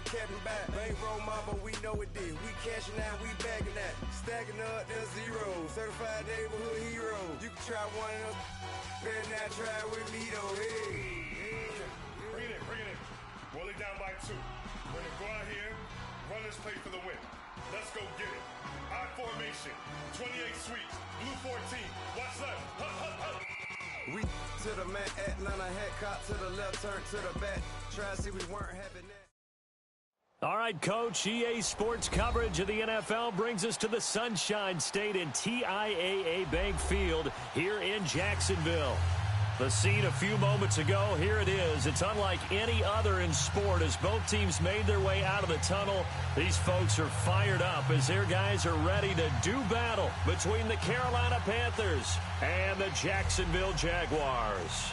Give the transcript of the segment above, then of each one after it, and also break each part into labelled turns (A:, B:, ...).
A: kept him back. Bankroll mama, we know it did. We cashing out, we bagging that. Stacking up the zeros. Certified neighborhood hero. You can try one of them. Better not try with me though. Hey.
B: Bring it in. Roll it down by 2. We're gonna go out here, run this play for the win. Let's go get it. I formation, 28 sweeps, blue 14. Watch left.
A: We to the man, Atlanta head cop to the left, turn to the back. Try to see we weren't having that.
C: All right, Coach, EA Sports coverage of the NFL brings us to the Sunshine State in TIAA Bank Field here in Jacksonville. The scene a few moments ago, here it is. It's unlike any other in sport as both teams made their way out of the tunnel. These folks are fired up as their guys are ready to do battle between the Carolina Panthers and the Jacksonville Jaguars.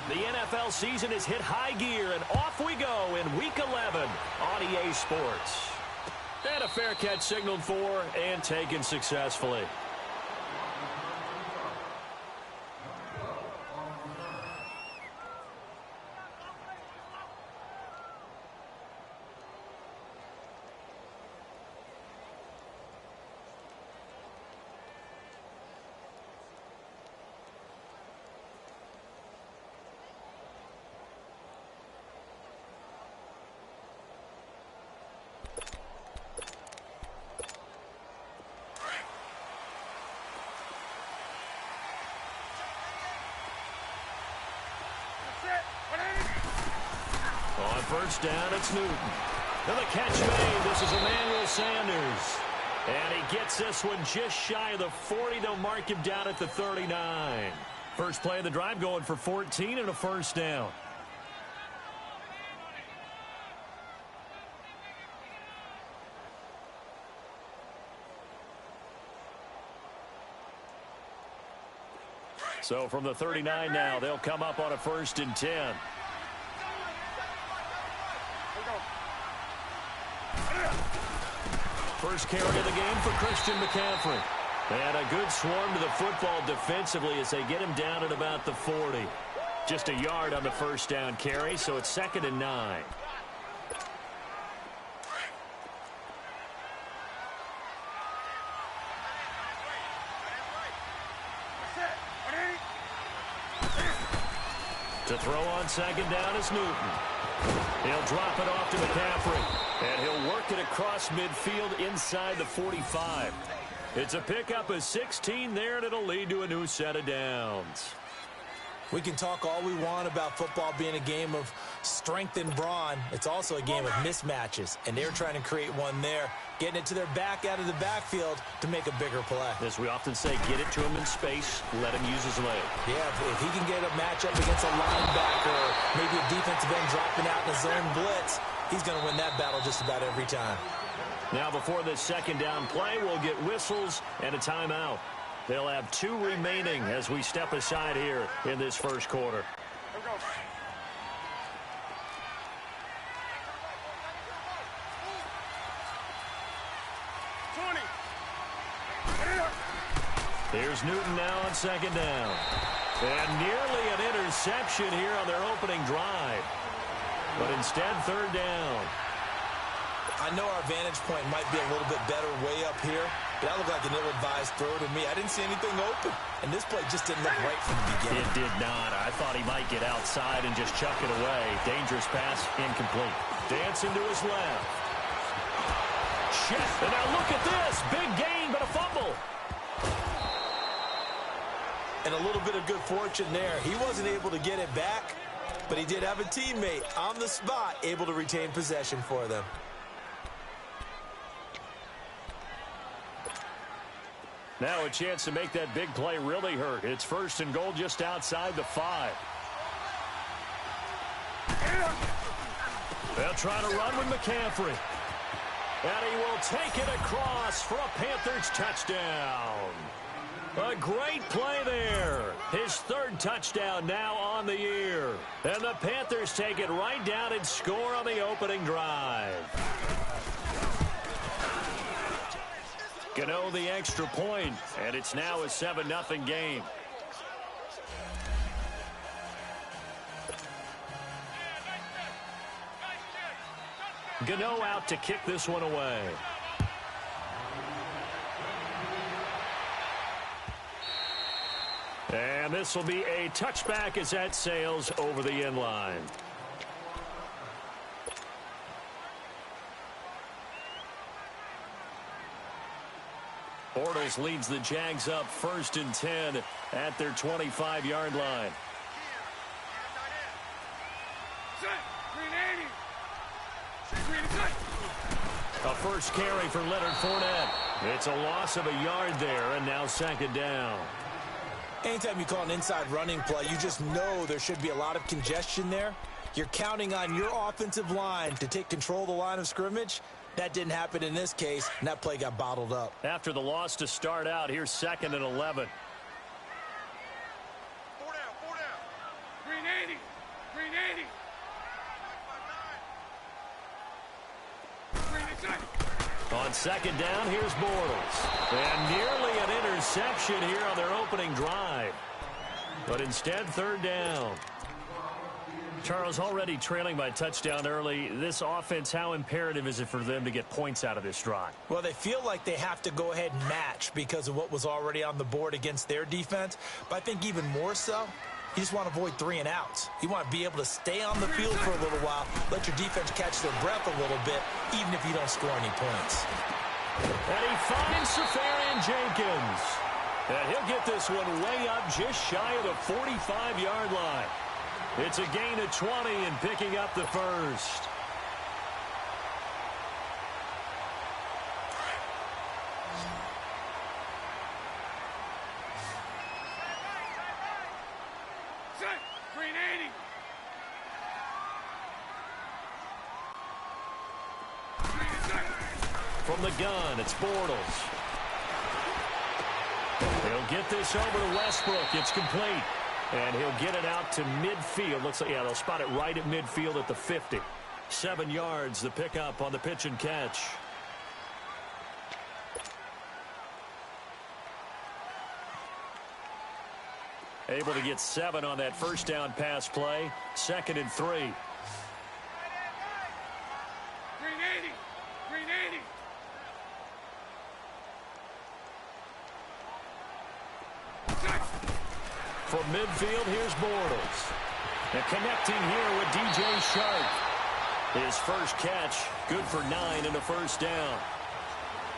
C: The NFL season has hit high gear, and off we go in Week 11 on EA Sports. And a fair catch signaled for and taken successfully. On first down, it's Newton. And the catch made. This is Emmanuel Sanders. And he gets this one just shy of the 40. They'll mark him down at the 39. First play of the drive going for 14 and a first down. So from the 39 now, they'll come up on a 1st and 10. First carry of the game for Christian McCaffrey. And a good swarm to the football defensively as they get him down at about the 40. Just a yard on the first down carry, so it's 2nd and 9. To throw on 2nd down is Newton. He'll drop it off to McCaffrey. And he'll work it across midfield inside the 45. It's a pickup of 16 there, and it'll lead to a new set of downs.
D: We can talk all we want about football being a game of strength and brawn. It's also a game of mismatches, and they're trying to create one there, getting it to their back out of the backfield to make a bigger play.
C: As we often say, get it to him in space, let him use his leg.
D: Yeah, if he can get a matchup against a linebacker or maybe a defensive end dropping out in a zone blitz, he's going to win that battle just about every time.
C: Now before this 2nd down play, we'll get whistles and a timeout. They'll have 2 remaining as we step aside here in this first quarter. Here's Newton now on 2nd down. And nearly an interception here on their opening drive. But instead, 3rd down.
D: I know our vantage point might be a little bit better way up here, but that looked like an ill-advised throw to me. I didn't see anything open, and this play just didn't look right from the beginning.
C: It did not. I thought he might get outside and just chuck it away. Dangerous pass, incomplete. Dancing to his left. Check. And now look at this. Big gain, but a fumble.
D: And a little bit of good fortune there. He wasn't able to get it back, but he did have a teammate on the spot able to retain possession for them.
C: Now a chance to make that big play really hurt. It's 1st and goal just outside the 5. They'll try to run with McCaffrey. And he will take it across for a Panthers touchdown. A great play there. His 3rd touchdown now on the year. And the Panthers take it right down and score on the opening drive. Gano the extra point, and it's now a 7-0 game. Gano out to kick this one away. And this will be a touchback as that sails over the end line. Bortles leads the Jags up 1st and 10 at their 25-yard line. A first carry for Leonard Fournette. It's a loss of a yard there, and now 2nd down.
D: Anytime you call an inside running play, you just know there should be a lot of congestion there. You're counting on your offensive line to take control of the line of scrimmage. That didn't happen in this case, and that play got bottled up.
C: After the loss to start out, here's 2nd and 11.
A: 4 down, 4 down. Green 80. Green 80.
C: On 2nd down, here's Bortles. And nearly an interception here on their opening drive. But instead, 3rd down. Charles, already trailing by touchdown early. This offense, how imperative is it for them to get points out of this drive?
D: Well, they feel like they have to go ahead and match because of what was already on the board against their defense. But I think even more so, you just want to avoid 3 and outs. You want to be able to stay on the field for a little while, let your defense catch their breath a little bit, even if you don't score any points.
C: And he finds Safarian Jenkins. And he'll get this one way up just shy of the 45-yard line. It's a gain of 20 and picking up the first.
A: Green 80.
C: From the gun, it's Bortles. He'll get this over to Westbrook. It's complete. And he'll get it out to midfield. Looks like, yeah, they'll spot it right at midfield at the 50. 7 yards, the pickup on the pitch and catch. Able to get 7 on that first down pass play. 2nd and 3.
A: Green 80. Green 80.
C: From midfield, here's Bortles. And connecting here with DJ Shark. His first catch, good for 9 and a first down.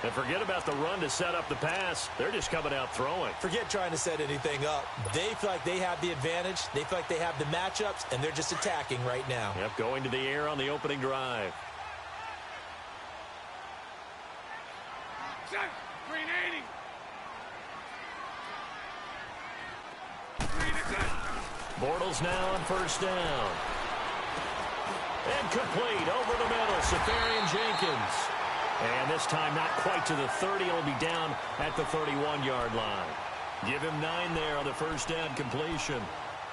C: And forget about the run to set up the pass. They're just coming out throwing.
D: Forget trying to set anything up. They feel like they have the advantage. They feel like they have the matchups, and they're just attacking right now.
C: Yep, going to the air on the opening drive.
A: Green 80.
C: Bortles now on first down. And complete over the middle. Safarian Jenkins. And this time not quite to the 30. It'll be down at the 31-yard line. Give him 9 there on the first down completion.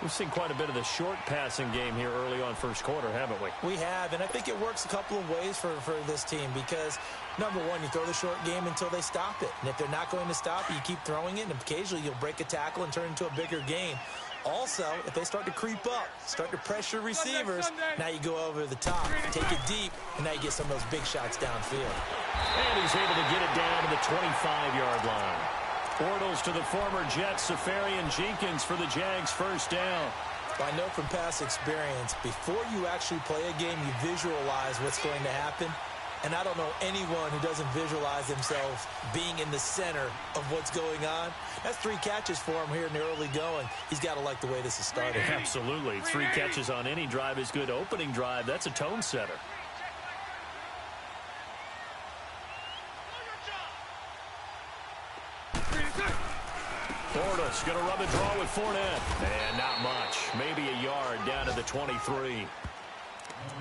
C: We've seen quite a bit of the short passing game here early on first quarter, haven't we?
D: We have, and I think it works a couple of ways for this team because, number one, you throw the short game until they stop it. And if they're not going to stop it, you keep throwing it, and occasionally you'll break a tackle and turn it into a bigger game. Also, if they start to creep up, start to pressure receivers, now you go over the top, take it deep, and now you get some of those big shots downfield.
C: And he's able to get it down to the 25-yard line. Bortles to the former Jet, Safarian Jenkins for the Jags first down.
D: I know from past experience, before you actually play a game, you visualize what's going to happen. And I don't know anyone who doesn't visualize themselves being in the center of what's going on. That's 3 catches for him here in the early going. He's got to like the way this is started.
C: Absolutely. 3 catches on any drive is good. Opening drive, that's a tone setter. Bortles going to run the draw with Fournette. And not much. Maybe a yard down to the 23.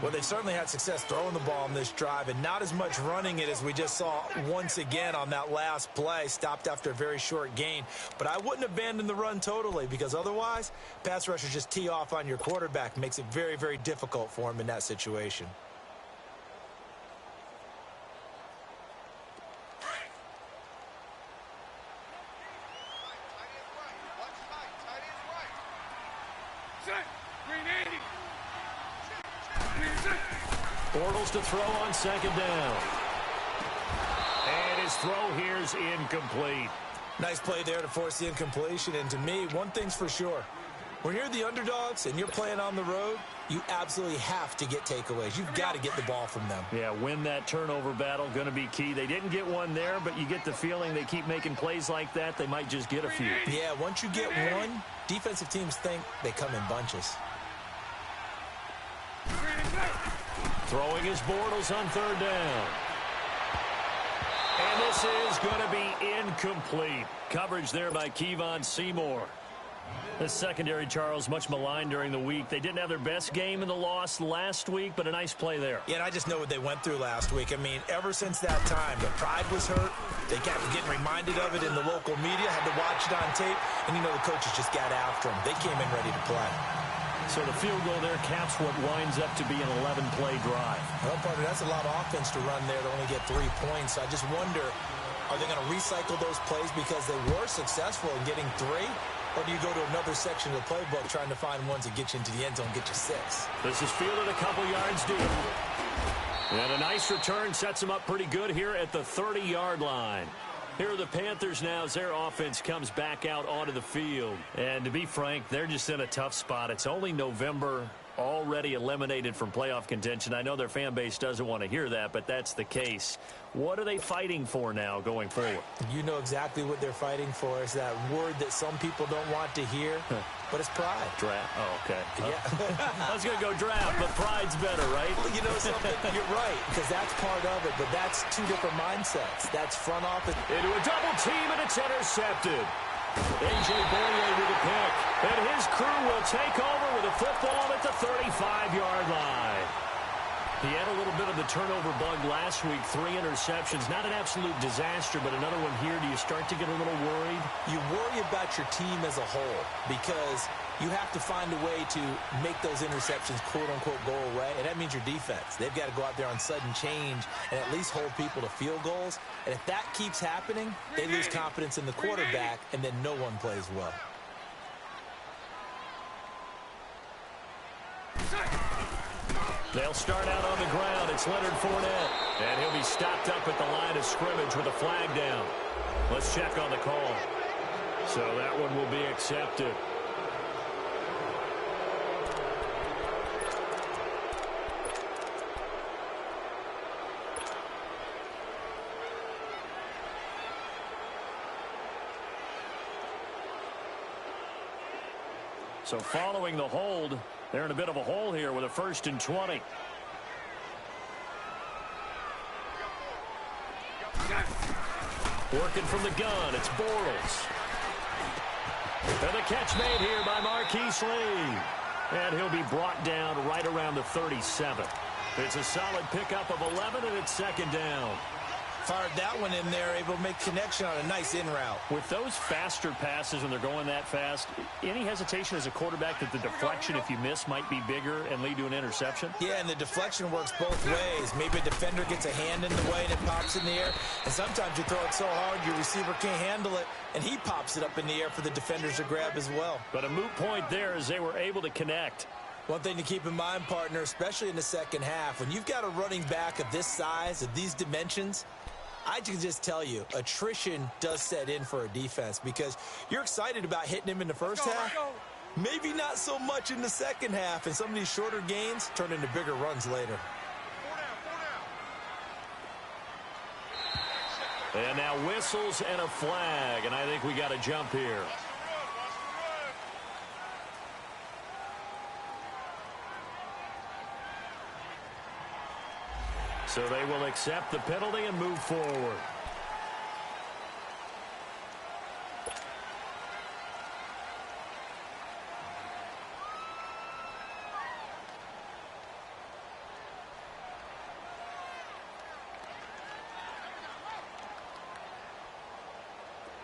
D: Well, they certainly had success throwing the ball on this drive and not as much running it as we just saw once again on that last play. Stopped after a very short gain. But I wouldn't abandon the run totally because otherwise, pass rushers just tee off on your quarterback. Makes it very, very difficult for him in that situation.
C: Bortles to throw on second down. And his throw here is incomplete.
D: Nice play there to force the incompletion. And to me, one thing's for sure. When you're the underdogs and you're playing on the road, you absolutely have to get takeaways. You've got to get the ball from them.
C: Yeah, win that turnover battle, going to be key. They didn't get one there, but you get the feeling they keep making plays like that, they might just get a few.
D: Yeah, once you get one, defensive teams think they come in bunches.
C: Throwing his Bortles on third down. And this is going to be incomplete. Coverage there by Kevon Seymour. The secondary, Charles, much maligned during the week. They didn't have their best game in the loss last week, but a nice play there.
D: Yeah, and I just know what they went through last week. I mean, ever since that time, the pride was hurt. They kept getting reminded of it in the local media, had to watch it on tape, and, the coaches just got after them. They came in ready to play.
C: So the field goal there caps what winds up to be an 11-play drive.
D: Well, partner, that's a lot of offense to run there to only get 3 points. I just wonder, are they going to recycle those plays because they were successful in getting 3? Or do you go to another section of the playbook trying to find ones that get you into the end zone and get you 6?
C: This is fielded a couple yards deep. And a nice return sets them up pretty good here at the 30-yard line. Here are the Panthers now as their offense comes back out onto the field. And to be frank, they're just in a tough spot. It's only November, already eliminated from playoff contention. I know their fan base doesn't want to hear that, but that's the case. What are they fighting for now going forward?
D: You know exactly what they're fighting for. It's that word that some people don't want to hear, but it's pride.
C: Draft. Oh, okay.
D: Yeah.
C: I was going to go draft, but pride's better, right?
D: Well, you know something? You're right, because that's part of it, but that's 2 different mindsets. That's front office.
C: Into a double team, and it's intercepted. A.J. Boye with a pick, and his crew will take over with a football at the 35-yard line. He had a little bit of the turnover bug last week, 3 interceptions. Not an absolute disaster, but another one here. Do you start to get a little worried?
D: You worry about your team as a whole because you have to find a way to make those interceptions, quote-unquote, go away, and that means your defense. They've got to go out there on sudden change and at least hold people to field goals. And if that keeps happening, they lose confidence in the quarterback, and then no one plays well.
C: They'll start out on the ground. It's Leonard Fournette. And he'll be stopped up at the line of scrimmage with a flag down. Let's check on the call. So that one will be accepted. So following the hold, they're in a bit of a hole here with a 1st and 20. Working from the gun, it's Bortles. And the catch made here by Marquise Lee. And he'll be brought down right around the 37. It's a solid pickup of 11, and it's 2nd down.
D: Fired that one in there, able to make connection on a nice in route.
C: With those faster passes when they're going that fast, any hesitation as a quarterback that the deflection, if you miss, might be bigger and lead to an interception?
D: Yeah, and the deflection works both ways. Maybe a defender gets a hand in the way and it pops in the air. And sometimes you throw it so hard your receiver can't handle it, and he pops it up in the air for the defenders to grab as well.
C: But a moot point there as they were able to connect.
D: One thing to keep in mind, partner, especially in the second half, when you've got a running back of this size, of these dimensions, I can just tell you, attrition does set in for a defense because you're excited about hitting him in the first half. Maybe not so much in the second half, and some of these shorter gains turn into bigger runs later.
C: And now whistles and a flag, and I think we got a jump here. So they will accept the penalty and move forward.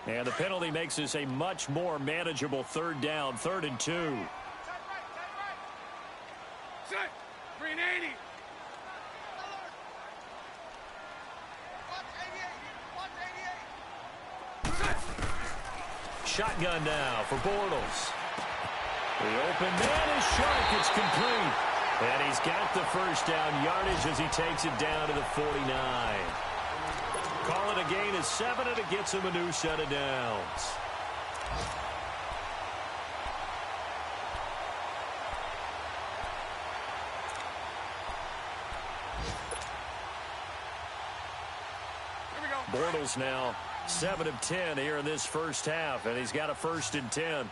C: And the penalty makes this a much more manageable 3rd down, 3rd and 2.
E: Set. 380.
C: Shotgun now for Bortles. The open man is Shark. It's complete. And he's got the first down yardage as he takes it down to the 49. Call it a gain of 7, and it gets him a new set of downs. Bortles now 7 of 10 here in this first half, and he's got a 1st and 10.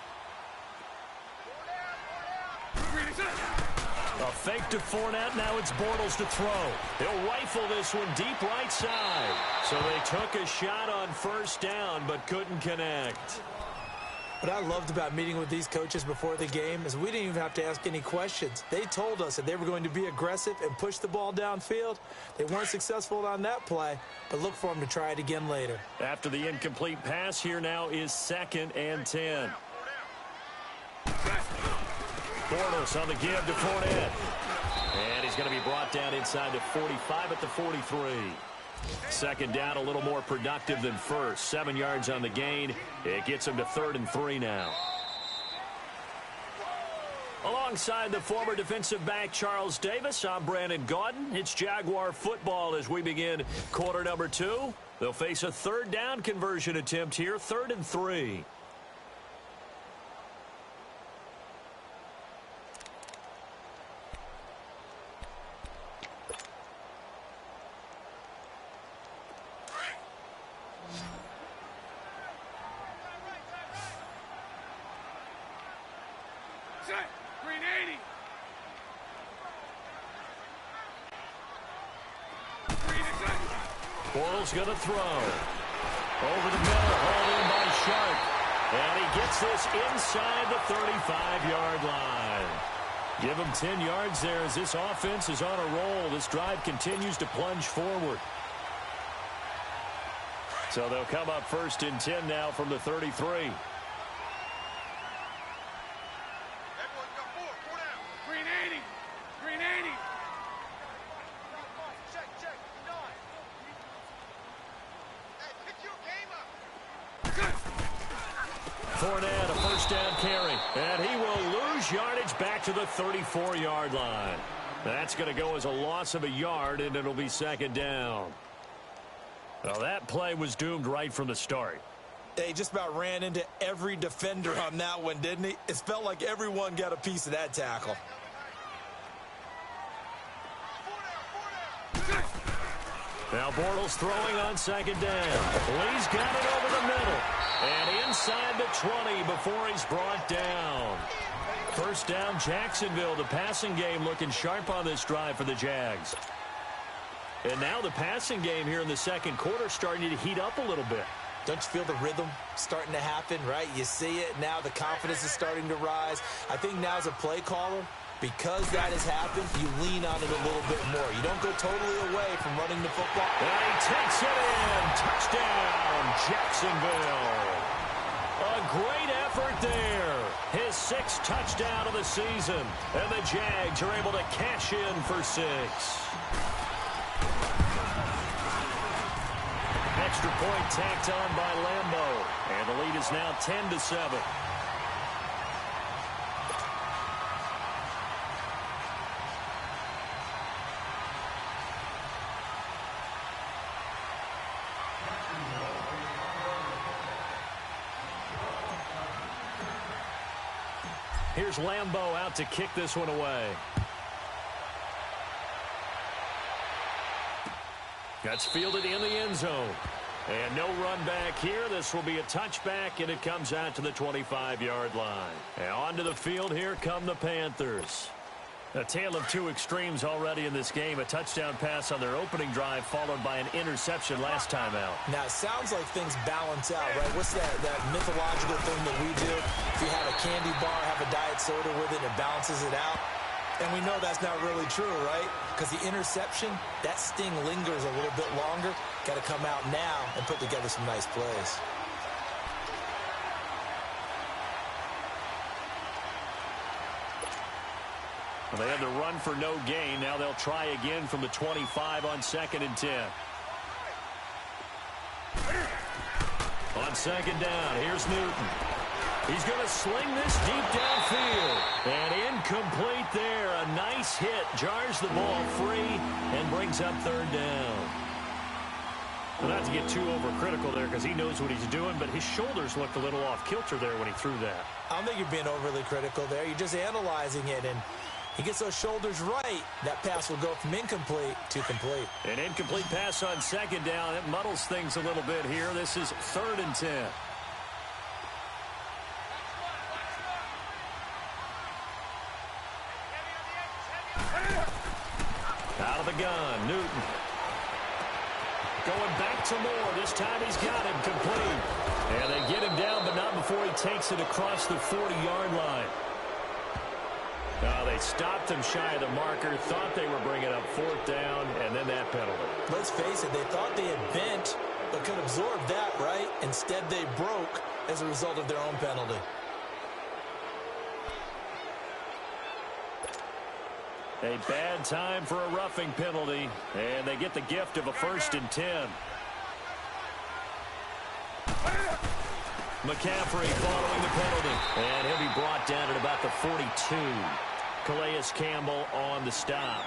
C: A fake to Fournette. Now it's Bortles to throw. He'll rifle this one deep right side. So they took a shot on 1st down but couldn't connect.
D: What I loved about meeting with these coaches before the game is we didn't even have to ask any questions. They told us that they were going to be aggressive and push the ball downfield. They weren't successful on that play, but look for them to try it again later.
C: After the incomplete pass, here now is 2nd and 10. Bortles on the give to Fournette. And he's going to be brought down inside the 45 at the 43. 2nd down, a little more productive than 1st. 7 yards on the gain. It gets him to 3rd and 3 now. Alongside the former defensive back Charles Davis, I'm Brandon Gaudin. It's Jaguar football as we begin quarter number 2. They'll face a 3rd down conversion attempt here, 3rd and 3.
E: Green 80.
C: Bortles going to throw. Over the middle, hauled in by Shark. And he gets this inside the 35-yard line. Give him 10 yards there as this offense is on a roll. This drive continues to plunge forward. So they'll come up 1st and 10 now from the 33. Fournette, a 1st down carry. And he will lose yardage back to the 34-yard line. That's going to go as a loss of a yard, and it'll be 2nd down. Well, that play was doomed right from the start.
D: He just about ran into every defender on that one, didn't he? It felt like everyone got a piece of that tackle.
C: Now Bortles throwing on 2nd down. Lee's got it over the middle. And inside the 20 before he's brought down. 1st down, Jacksonville. The passing game looking sharp on this drive for the Jags. And now the passing game here in the 2nd quarter starting to heat up a little bit.
D: Don't you feel the rhythm starting to happen, right? You see it. Now the confidence is starting to rise. I think now as a play caller, because that has happened, you lean on it a little bit more. You don't go totally away from running the football.
C: And he takes it in. Touchdown, Jacksonville. A great effort there. His 6th touchdown of the season. And the Jags are able to cash in for 6. Extra point tacked on by Lambeau. And the lead is now 10-7. Here's Lambeau out to kick this one away. That's fielded in the end zone. And no run back here. This will be a touchback, and it comes out to the 25-yard line. And onto the field, here come the Panthers. A tale of 2 extremes already in this game. A touchdown pass on their opening drive, followed by an interception last time out.
D: Now, it sounds like things balance out, right? What's that mythological thing that we do? If you have a candy bar, have a diet soda with it, it balances it out. And we know that's not really true, right? Because the interception, that sting lingers a little bit longer. Got to come out now and put together some nice plays.
C: Well, they had the run for no gain. Now they'll try again from the 25 on 2nd and 10. On 2nd down, here's Newton. He's going to sling this deep downfield. And incomplete there. A nice hit. Jars the ball free and brings up third down. Well, not to get too overcritical there because he knows what he's doing, but his shoulders looked a little off kilter there when he threw that.
D: I don't think you're being overly critical there. You're just analyzing it, and he gets those shoulders right. That pass will go from incomplete to complete.
C: An incomplete pass on second down. It muddles things a little bit here. This is 3rd and 10. Out of the gun, Newton. Going back to Moore. This time he's got him complete. And they get him down, but not before he takes it across the 40-yard line. They stopped him shy of the marker, thought they were bringing up 4th down, and then that penalty.
D: Let's face it, they thought they had bent, but could absorb that, right? Instead, they broke as a result of their own penalty.
C: A bad time for a roughing penalty, and they get the gift of a 1st and 10. McCaffrey following the penalty, and he'll be brought down at about the 42. Calais Campbell on the stop.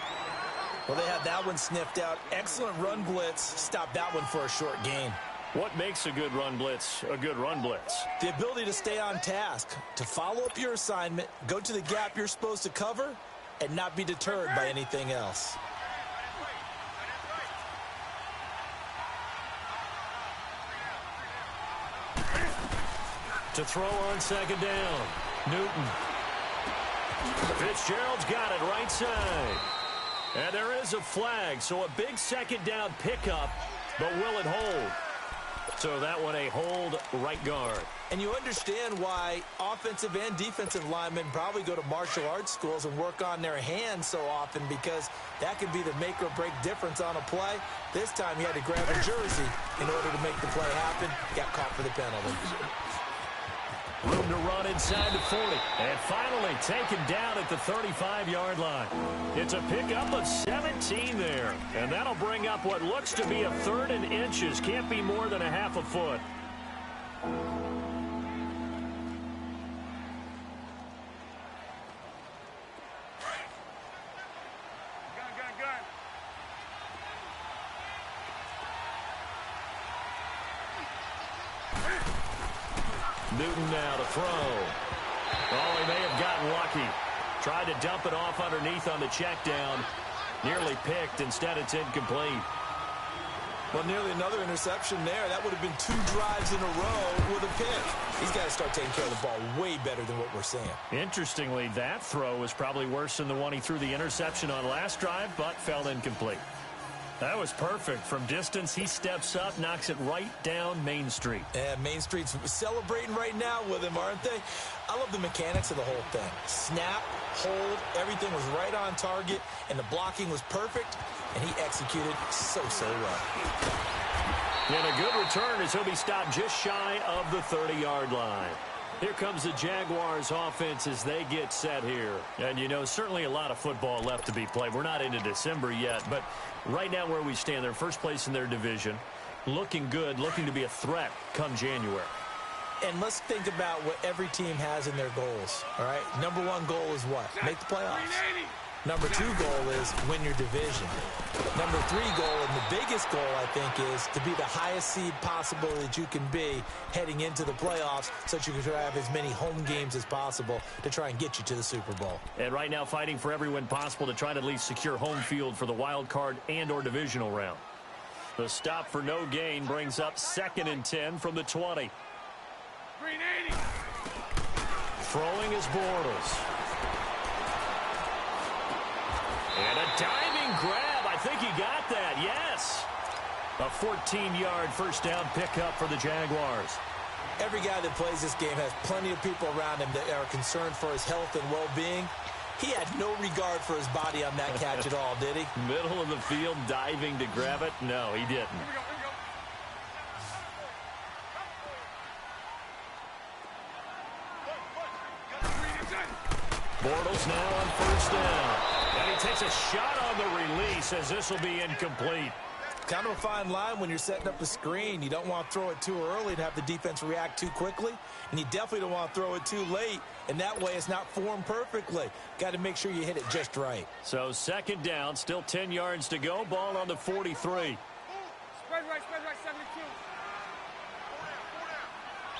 D: Well, they had that one sniffed out. Excellent run blitz. Stopped that one for a short gain.
C: What makes a good run blitz a good run blitz?
D: The ability to stay on task, to follow up your assignment, go to the gap you're supposed to cover, and not be deterred by anything else.
C: To throw on second down, Newton. Fitzgerald's got it right side. And there is a flag, so a big second down pickup, but will it hold? So that one a hold right guard.
D: And you understand why offensive and defensive linemen probably go to martial arts schools and work on their hands so often, because that could be the make or break difference on a play. This time he had to grab a jersey in order to make the play happen. Got caught for the penalty.
C: Room to run inside the 40. And finally taken down at the 35-yard line. It's a pickup of 17 there. And that'll bring up what looks to be a 3rd and inches. Can't be more than a half a foot. Newton now to throw. Oh, he may have gotten lucky. Tried to dump it off underneath on the check down. Nearly picked. Instead, it's incomplete.
D: Well, nearly another interception there. That would have been 2 drives in a row with a pick. He's got to start taking care of the ball way better than what we're seeing.
C: Interestingly, that throw was probably worse than the one he threw the interception on last drive, but fell incomplete. That was perfect. From distance, he steps up, knocks it right down Main Street.
D: Yeah, Main Street's celebrating right now with him, aren't they? I love the mechanics of the whole thing. Snap, hold, everything was right on target, and the blocking was perfect, and he executed so well.
C: And a good return as he'll be stopped just shy of the 30-yard line. Here comes the Jaguars offense as they get set here. And, you know, certainly a lot of football left to be played. We're not into December yet, but right now where we stand, they're first place in their division. Looking good, looking to be a threat come January.
D: And let's think about what every team has in their goals, all right? Number 1 goal is what? Make the playoffs. Number 2 goal is win your division. Number 3 goal, and the biggest goal, I think, is to be the highest seed possible that you can be heading into the playoffs so that you can have as many home games as possible to try and get you to the Super Bowl.
C: And right now fighting for every win possible to try to at least secure home field for the wild card and or divisional round. The stop for no gain brings up 2nd and 10 from the 20.
E: Green 80.
C: Throwing is Bortles. And a diving grab. I think he got that. Yes. A 14-yard first down pickup for the Jaguars.
D: Every guy that plays this game has plenty of people around him that are concerned for his health and well-being. He had no regard for his body on that catch at all, did he?
C: Middle of the field, diving to grab it. No, he didn't. Bortles now on first down. And he takes a shot on the release as this will be incomplete.
D: kind of a fine line when you're setting up a screen. You don't want to throw it too early and have the defense react too quickly, and you definitely don't want to throw it too late, and that way it's not formed perfectly. Got to make sure you hit it just right.
C: So second down, still 10 yards to go. Ball on the 43.
E: Spread right,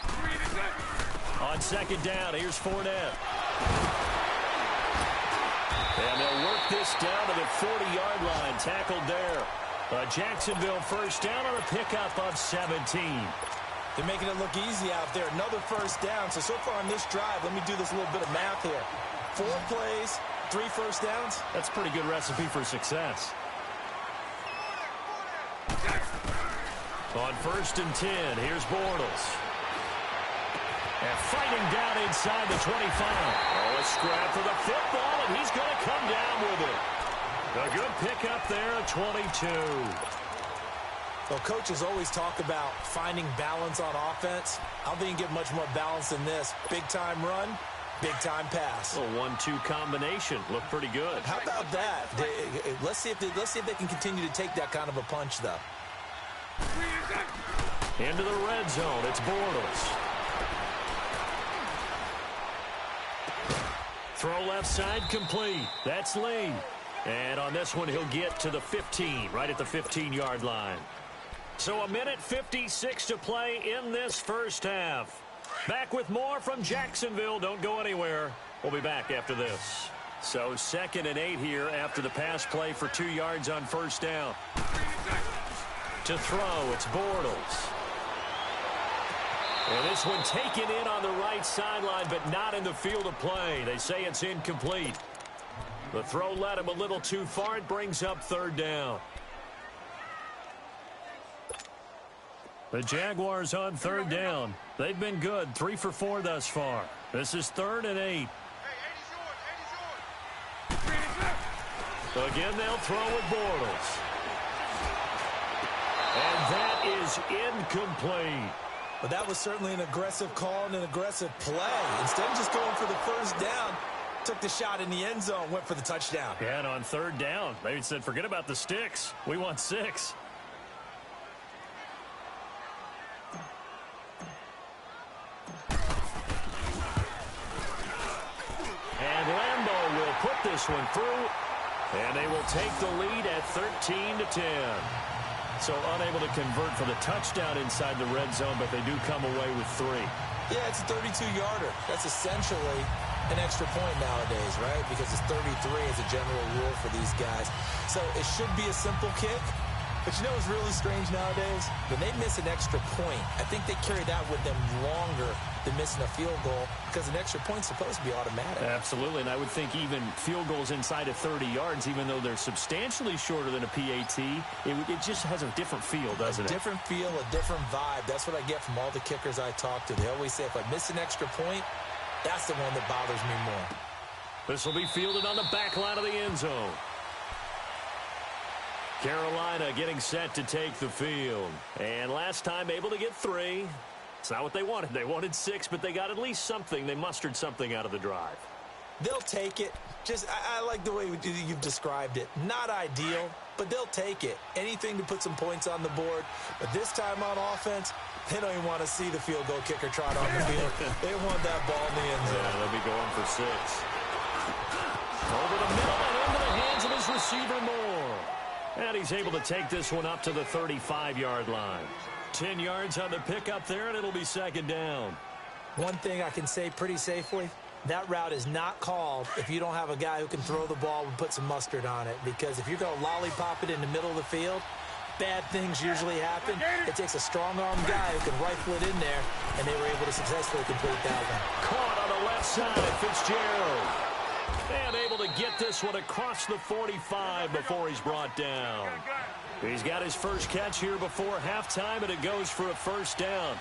E: 72.
C: On second down, here's Fournette. And they'll work this down to the 40-yard line. Tackled there. Jacksonville first down on a pickup of 17.
D: They're making it look easy out there. Another first down. So far on this drive, let me do this little bit of math here. 4 plays, 3 first downs.
C: That's a pretty good recipe for success. On first and 10, here's Bortles. And fighting down inside the 25. Oh, a scrap for the football, and he's going to come down with it. A good pickup there at 22.
D: Well, coaches always talk about finding balance on offense. I don't think you get much more balance than this. Big-time run, big-time pass.
C: A 1-2 combination. Looked pretty good.
D: How about that? Let's see if they can continue to take that kind of a punch, though.
C: Into the red zone. It's Bortles. Throw left side complete. That's Lee. And on this one, he'll get to the 15, right at the 15-yard line. So a minute 56 to play in this first half. Back with more from Jacksonville. Don't go anywhere. We'll be back after this. So 2nd and 8 here after the pass play for 2 yards on first down. To throw, it's Bortles. And this one taken in on the right sideline, but not in the field of play. They say it's incomplete. The throw led him a little too far. It brings up 3rd down. The Jaguars on 3rd down. They've been good, 3 for 4 thus far. This is 3rd and 8. Again, they'll throw with Bortles. And that is incomplete.
D: But that was certainly an aggressive call and an aggressive play. Instead of just going for the first down, took the shot in the end zone, went for the touchdown.
C: Yeah, and on 3rd down, they said, forget about the sticks. We want 6. And Lambeau will put this one through, and they will take the lead at 13-10. So unable to convert for the touchdown inside the red zone, but they do come away with 3.
D: Yeah, it's a 32-yarder. That's essentially an extra point nowadays, right? Because it's 33 as a general rule for these guys. So it should be a simple kick. But you know what's really strange nowadays? When they miss an extra point, I think they carry that with them longer than missing a field goal because an extra point's supposed to be automatic.
C: Absolutely, and I would think even field goals inside of 30 yards, even though they're substantially shorter than a PAT, it just has a different feel, doesn't it?
D: A different feel, a different vibe. That's what I get from all the kickers I talk to. They always say if I miss an extra point, that's the one that bothers me more.
C: This will be fielded on the back line of the end zone. Carolina getting set to take the field. And last time able to get 3. It's not what they wanted. They wanted 6, but they got at least something. They mustered something out of the drive.
D: They'll take it. I like the way you've described it. Not ideal, but they'll take it. Anything to put some points on the board. But this time on offense, they don't even want to see the field goal kicker trot on the field. They want that ball in the end zone.
C: Yeah, they'll be going for 6. Over the middle and into the hands of his receiver Moore. And he's able to take this one up to the 35-yard line. 10 yards on the pickup there, and it'll be 2nd down.
D: One thing I can say pretty safely, that route is not called if you don't have a guy who can throw the ball and put some mustard on it. Because if you're going to lollipop it in the middle of the field, bad things usually happen. It takes a strong-armed guy who can rifle it in there, and they were able to successfully complete that one.
C: Caught on the left side, Fitzgerald. And able to get this one across the 45 before he's brought down. He's got his first catch here before halftime, and it goes for a 1st down.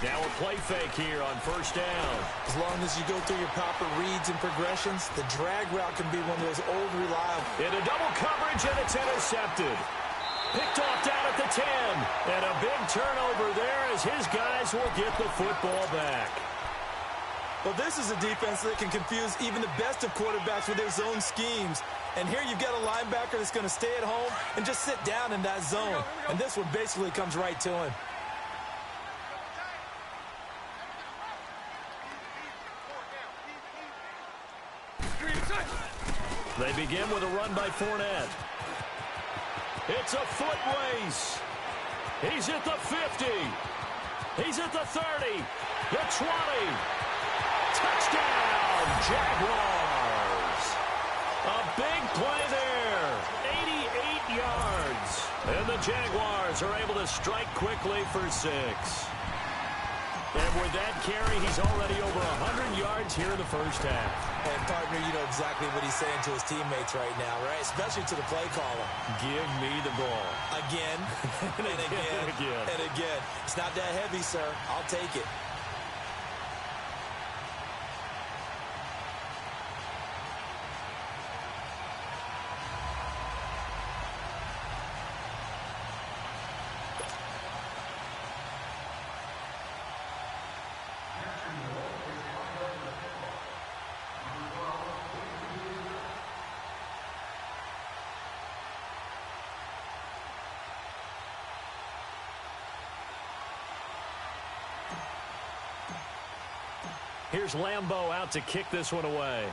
C: Now a play fake here on 1st down.
D: As long as you go through your proper reads and progressions, the drag route can be one of those old reliable.
C: Into double coverage, and it's intercepted. Picked off down at the 10. And a big turnover there as his guys will get the football back.
D: Well, this is a defense that can confuse even the best of quarterbacks with their zone schemes. And here you've got a linebacker that's going to stay at home and just sit down in that zone. And this one basically comes right to him.
C: They begin with a run by Fournette. It's a foot race. He's at the 50. He's at the 30. The 20. Touchdown, Jaguars. A big play there. 88 yards. And the Jaguars are able to strike quickly for 6. And with that carry, he's already over 100 yards here in the first half.
D: And, partner, you know exactly what he's saying to his teammates right now, right? Especially to the play caller.
C: Give me the ball.
D: Again, and again, and again. It's not that heavy, sir. I'll take it.
C: Here's Lambeau out to kick this one away.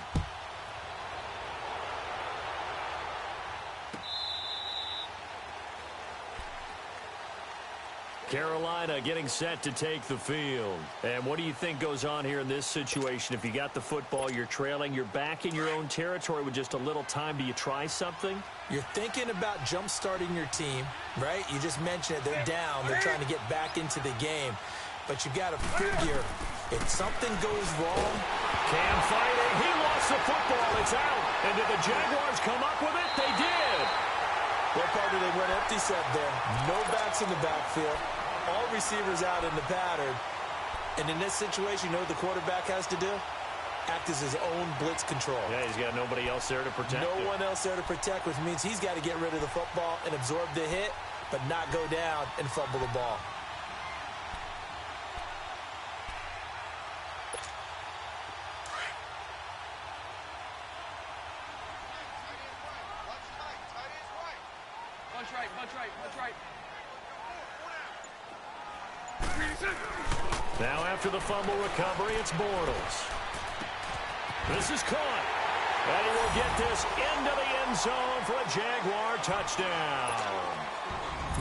C: Carolina getting set to take the field. And what do you think goes on here in this situation? If you got the football, you're trailing, you're back in your own territory with just a little time. Do you try something?
D: You're thinking about jump-starting your team, right? You just mentioned it. They're down. They're trying to get back into the game. But you got to figure if something goes wrong.
C: Cam fighting. He lost the football. It's out. And did the Jaguars come up with it? They did.
D: Well, partner, they went empty set there. No backs in the backfield. All receivers out in the pattern. And in this situation, you know what the quarterback has to do? Act as his own blitz control.
C: Yeah, he's got nobody else there to protect
D: No one else there to protect, which means he's got to get rid of the football and absorb the hit, but not go down and fumble the ball.
C: Now after the fumble recovery, it's Bortles. This is caught. And he will get this into the end zone for a Jaguar touchdown.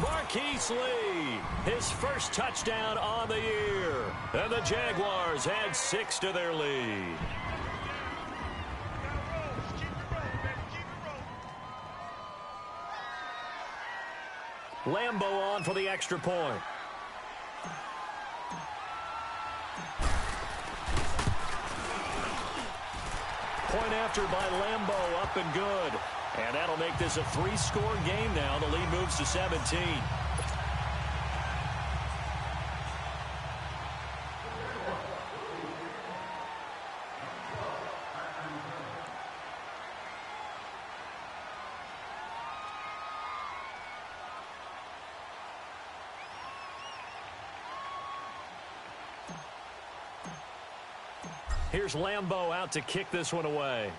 C: Marquise Lee, his first touchdown on the year. And the Jaguars add 6 to their lead. Lambeau on for the extra point. Point after by Lambeau, up and good. And that'll make this a 3-score game now. The lead moves to 17. Here's Lambeau out to kick this one away.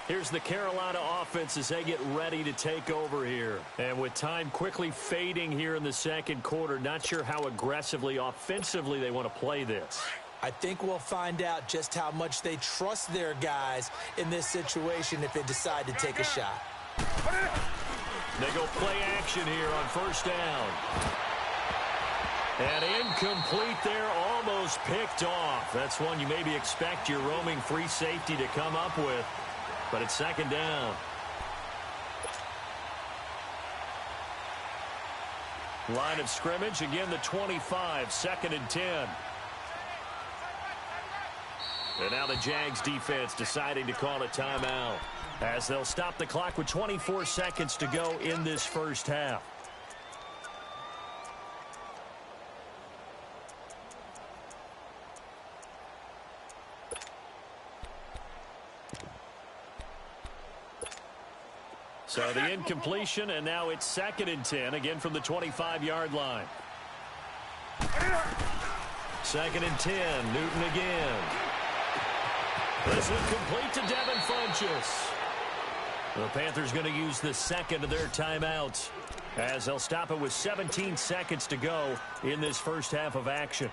C: Here's the Carolina offense as they get ready to take over here. And with time quickly fading here in the second quarter, not sure how aggressively, offensively they want to play this.
D: I think we'll find out just how much they trust their guys in this situation if they decide to take a shot.
C: They go play action here on first down. And incomplete there, almost picked off. That's one you maybe expect your roaming free safety to come up with. But it's second down. Line of scrimmage, again the 25, 2nd and 10. And now the Jags defense deciding to call a timeout, as they'll stop the clock with 24 seconds to go in this first half. So the incompletion, and now it's 2nd and 10, again from the 25-yard line. 2nd and 10. Newton again. This is complete to Devin Funchess. The Panthers going to use the second of their timeouts as they'll stop it with 17 seconds to go in this first half of action.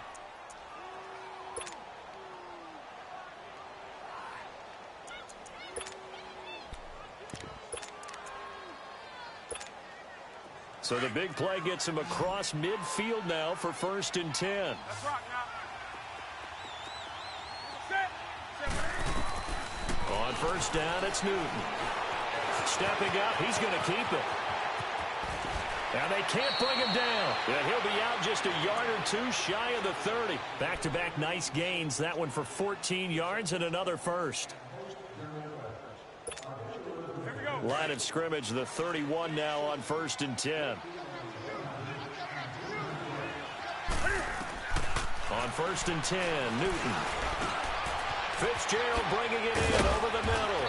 C: So the big play gets him across midfield now for 1st and 10.
E: Let's rock now.
C: On 1st down, it's Newton. Stepping up, he's going to keep it. And they can't bring him down. Yeah, he'll be out just a yard or two shy of the 30. Back-to-back nice gains. That one for 14 yards and another first. Line of scrimmage, the 31 now on 1st and 10. On 1st and 10, Newton. Fitzgerald bringing it in over the middle.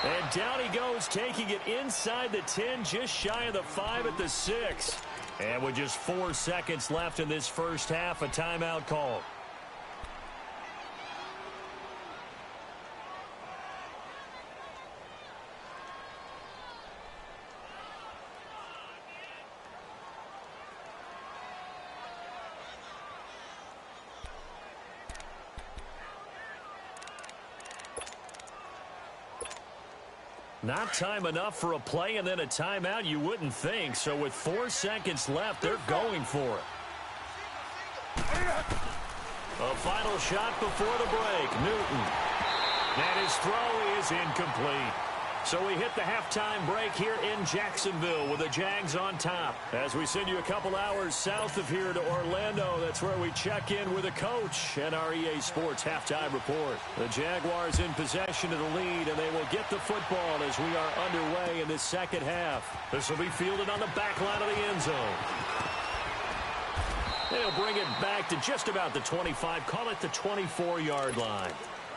C: And down he goes, taking it inside the 10, just shy of the 5 at the 6. And with just 4 seconds left in this first half, a timeout call. Not time enough for a play and then a timeout, you wouldn't think. So with 4 seconds left, they're going for it. A final shot before the break. Newton. And his throw is incomplete. So we hit the halftime break here in Jacksonville with the Jags on top. As we send you a couple hours south of here to Orlando, that's where we check in with a coach and our EA Sports halftime report. The Jaguars in possession of the lead, and they will get the football as we are underway in this second half. This will be fielded on the back line of the end zone. They'll bring it back to just about the 25, call it the 24-yard line.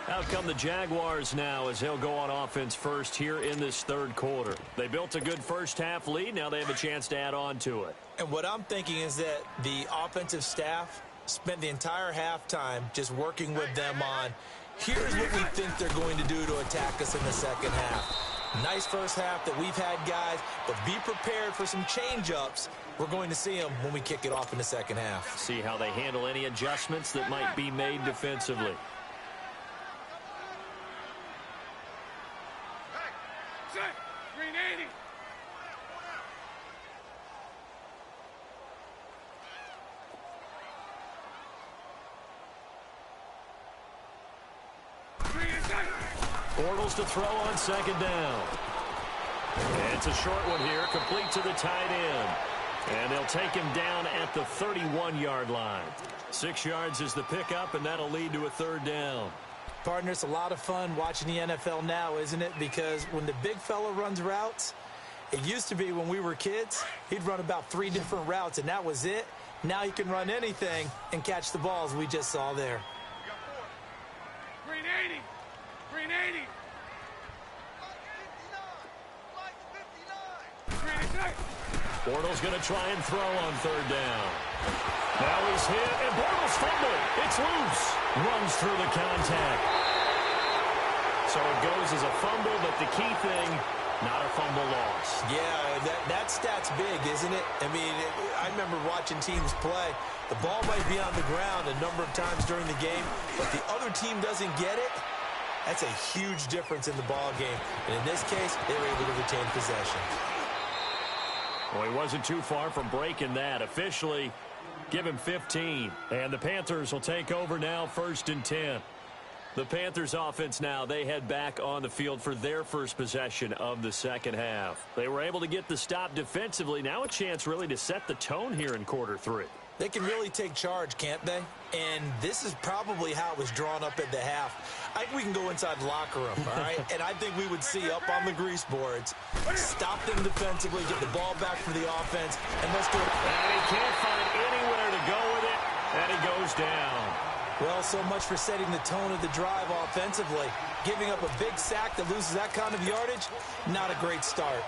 C: Out come the Jaguars now as they'll go on offense first here in this third quarter. They built a good first half lead. Now they have a chance to add on to it.
D: And what I'm thinking is that the offensive staff spent the entire halftime just working with them on, here's what we think they're going to do to attack us in the second half. Nice first half that we've had, guys, but be prepared for some change-ups. We're going to see them when we kick it off in the second half.
C: See how they handle any adjustments that might be made defensively.
E: Green 80.
C: Bortles to throw on 2nd down. And it's a short one here, complete to the tight end. And they'll take him down at the 31-yard line. 6 yards is the pickup, and that'll lead to a 3rd down.
D: Partner, it's a lot of fun watching the NFL now, isn't it? Because when the big fella runs routes, it used to be when we were kids, he'd run about 3 different routes, and that was it. Now he can run anything and catch the balls we just saw there.
E: Green 80. Green 80.
C: Bortles going to try and throw on 3rd down. Now he's hit, and Bortles fumbled. It's loose. Runs through the contact. So it goes as a fumble, but the key thing, not a fumble loss.
D: Yeah, that stat's big, isn't it? I mean, I remember watching teams play. The ball might be on the ground a number of times during the game, but the other team doesn't get it. That's a huge difference in the ball game. And in this case, they were able to retain possession.
C: Well, he wasn't too far from breaking that. Officially, give him 15. And the Panthers will take over now, 1st and 10. The Panthers offense now, they head back on the field for their first possession of the second half. They were able to get the stop defensively. Now a chance really to set the tone here in quarter 3.
D: They can really take charge, can't they? And this is probably how it was drawn up at the half. I think we can go inside the locker room, all right? And I think we would see up on the grease boards, stop them defensively, get the ball back for the offense, and let's go.
C: And he can't find anywhere to go with it, and he goes down.
D: Well, so much for setting the tone of the drive offensively. Giving up a big sack that loses that kind of yardage, not a great start.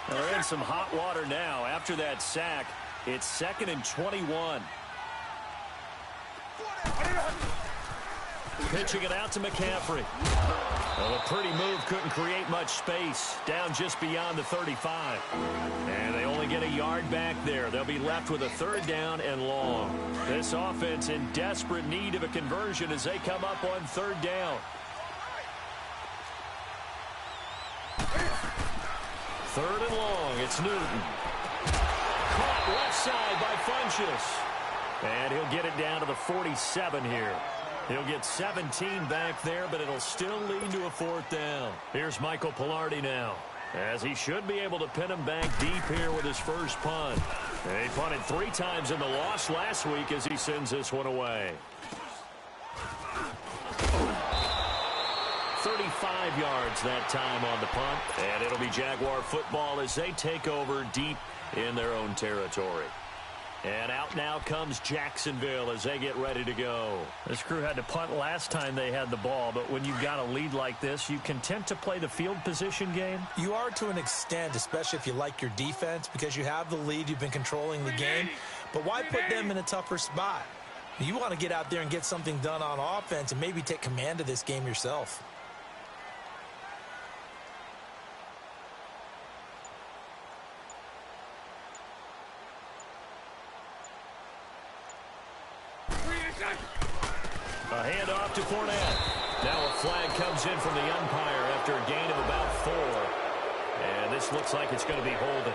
C: They're in some hot water now. After that sack, it's 2nd and 21. Pitching it out to McCaffrey. Well, a pretty move couldn't create much space. Down just beyond the 35. And they only get a yard back there. They'll be left with a 3rd down and long. This offense in desperate need of a conversion as they come up on 3rd down. 3rd and long. It's Newton. Caught left side by Funchess. And he'll get it down to the 47 here. He'll get 17 back there, but it'll still lead to a 4th down. Here's Michael Pilardi now, as he should be able to pin him back deep here with his first punt. He punted 3 times in the loss last week as he sends this one away. 35 yards that time on the punt, and it'll be Jaguar football as they take over deep in their own territory. And out now comes Jacksonville as they get ready to go. This crew had to punt last time they had the ball, but when you've got a lead like this, you content to play the field position game?
D: You are to an extent, especially if you like your defense, because you have the lead, you've been controlling the game. But why put them in a tougher spot? You want to get out there and get something done on offense and maybe take command of this game yourself.
C: A handoff to Fournette. Now a flag comes in from the umpire after a gain of about 4. And this looks like it's going to be holding.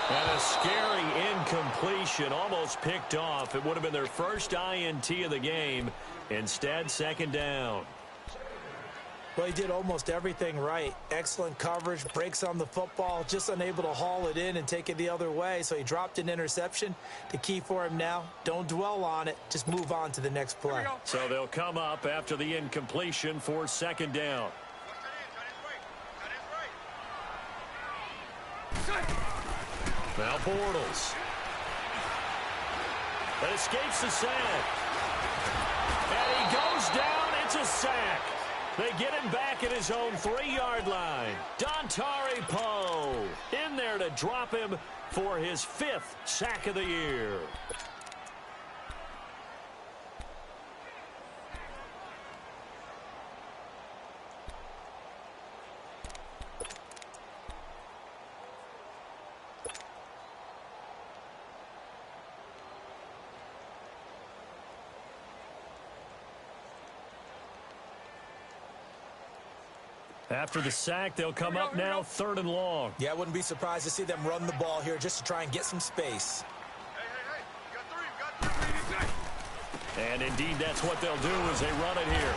C: And a scary incompletion, almost picked off. It would have been their first INT of the game. Instead, 2nd down.
D: Well, he did almost everything right. Excellent coverage, breaks on the football, just unable to haul it in and take it the other way. So he dropped an interception. The key for him now, don't dwell on it. Just move on to the next play.
C: So they'll come up after the incompletion for 2nd down. Now Bortles. That escapes the sack. And he goes down. It's a sack. They get him back at his own 3-yard line. Dontari Poe in there to drop him for his 5th sack of the year. After the sack, they'll come up now 3rd and long.
D: Yeah, I wouldn't be surprised to see them run the ball here just to try and get some space.
E: You got 3.
C: And indeed, that's what they'll do as they run it here.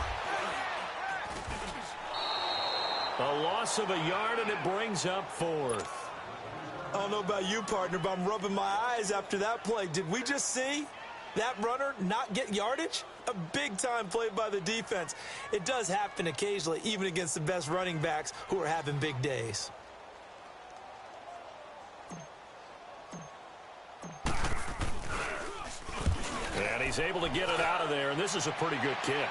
C: A loss of a yard, and it brings up 4th.
D: I don't know about you, partner, but I'm rubbing my eyes after that play. Did we just see that runner not get yardage? A big-time play by the defense. It does happen occasionally, even against the best running backs who are having big days.
C: And he's able to get it out of there, and this is a pretty good kick.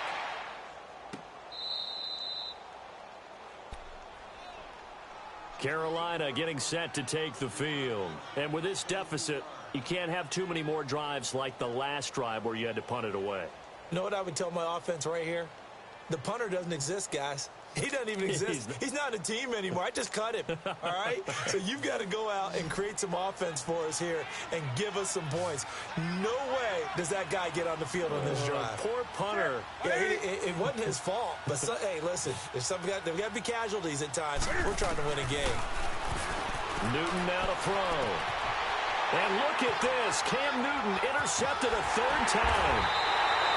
C: Carolina getting set to take the field. And with this deficit, you can't have too many more drives like the last drive where you had to punt it away.
D: You know what I would tell my offense right here? The punter doesn't exist, guys. He doesn't even exist. He's not a team anymore. I just cut him, all right? So you've got to go out and create some offense for us here and give us some points. No way does that guy get on the field on this drive.
C: Poor punter.
D: Yeah, it wasn't his fault. But, hey, listen, there's got to be casualties at times. We're trying to win a game.
C: Newton now to throw. And look at this. Cam Newton intercepted a 3rd time.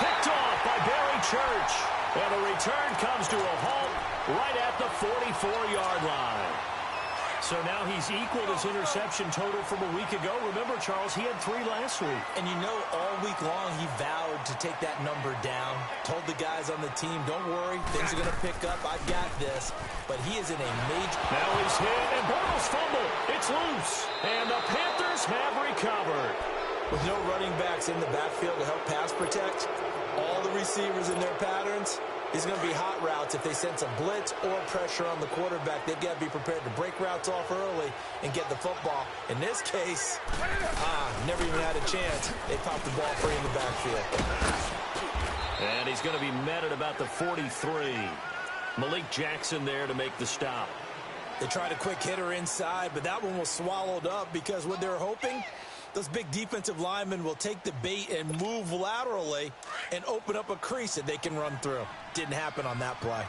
C: Picked off by Barry Church. And the return comes to a halt right at the 44-yard line. So now he's equaled his interception total from a week ago. Remember, Charles, he had 3 last week.
D: And you know, all week long he vowed to take that number down. Told the guys on the team, don't worry, things are going to pick up. I've got this. But he is in a major...
C: Now he's hit, and Bortles fumble. It's loose. And the Panthers have recovered.
D: With no running backs in the backfield to help pass protect, all the receivers in their patterns, these are going to be hot routes if they sense a blitz or pressure on the quarterback. They've got to be prepared to break routes off early and get the football. In this case, never even had a chance. They popped the ball free in the backfield.
C: And he's going to be met at about the 43. Malik Jackson there to make the stop.
D: They tried a quick hitter inside, but that one was swallowed up because what they're hoping, those big defensive linemen will take the bait and move laterally and open up a crease that they can run through. Didn't happen on that play.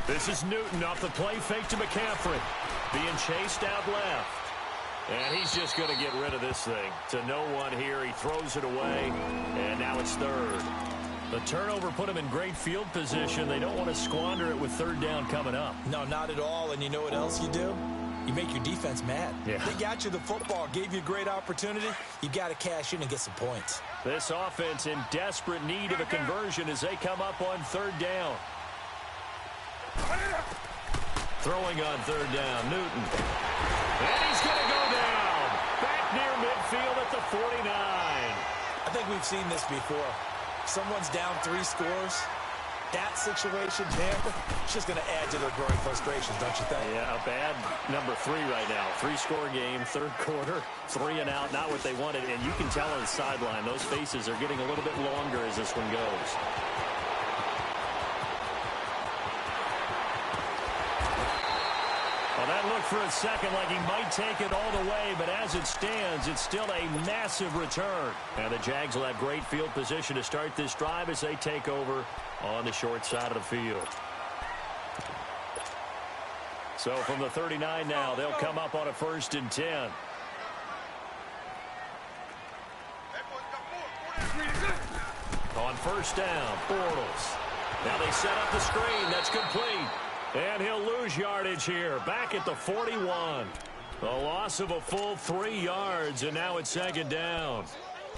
C: This is Newton off the play fake to McCaffrey. Being chased out left. And he's just going to get rid of this thing. To no one here. He throws it away. And now it's third. The turnover put him in great field position. They don't want to squander it with third down coming up.
D: No, not at all. And you know what else you do? You make your defense mad.
C: Yeah.
D: They got you the football, gave you a great opportunity. You got to cash in and get some points.
C: This offense in desperate need of a conversion as they come up on third down. Throwing on third down, Newton. And he's going to go down. Back near midfield at the 49.
D: I think we've seen this before. Someone's down 3 scores. That situation there, it's just going to add to their growing frustrations, don't you think?
C: Yeah, a bad number 3 right now. 3-score game, third quarter, 3 and out, not what they wanted. And you can tell on the sideline, those faces are getting a little bit longer as this one goes. Well, that looked for a second like he might take it all the way, but as it stands, it's still a massive return. And the Jags will have great field position to start this drive as they take over on the short side of the field. So from the 39 now, they'll come up on a 1st and 10. On 1st down, Bortles. Now they set up the screen. That's complete. And he'll lose yardage here. Back at the 41. A loss of a full 3 yards, and now it's 2nd down.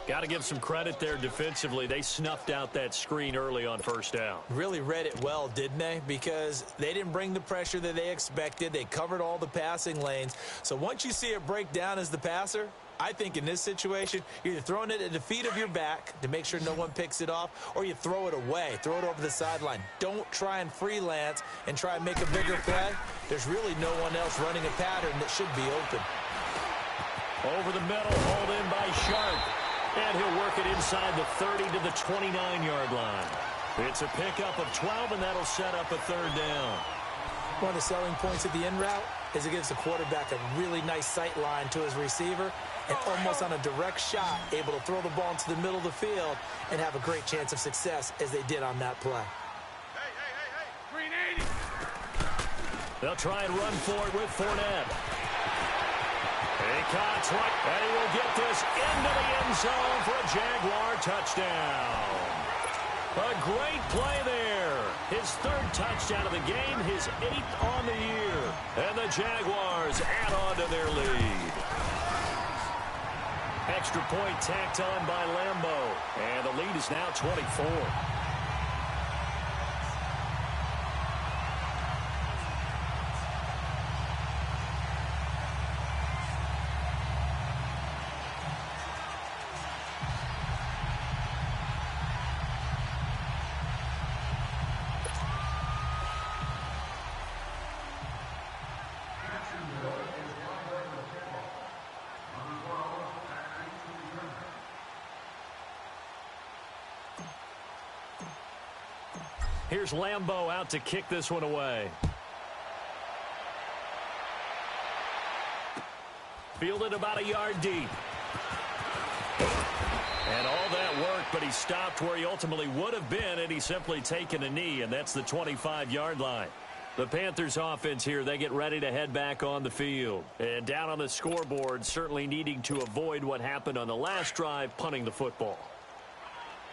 C: Got to give some credit there defensively. They snuffed out that screen early on 1st down.
D: Really read it well, didn't they? Because they didn't bring the pressure that they expected. They covered all the passing lanes. So once you see it break down as the passer, I think in this situation, you're either throwing it at the feet of your back to make sure no one picks it off, or you throw it away, throw it over the sideline. Don't try and freelance and try and make a bigger play. There's really no one else running a pattern that should be open.
C: Over the middle, hauled in by Sharp. And he'll work it inside the 30 to the 29-yard line. It's a pickup of 12, and that'll set up a 3rd down.
D: One of the selling points of the in route is it gives the quarterback a really nice sight line to his receiver and almost on a direct shot able to throw the ball into the middle of the field and have a great chance of success as they did on that play.
E: Green 80.
C: They'll try and run for it with Fournette. He cuts right, and he will get this into the end zone for a Jaguar touchdown. A great play there. His 3rd touchdown of the game, his 8th on the year. And the Jaguars add on to their lead. Extra point tacked on by Lambeau. And the lead is now 24. Here's Lambeau out to kick this one away. Fielded about a yard deep. And all that work, but he stopped where he ultimately would have been, and he's simply taken a knee, and that's the 25-yard line. The Panthers offense here, they get ready to head back on the field. And down on the scoreboard, certainly needing to avoid what happened on the last drive, punting the football.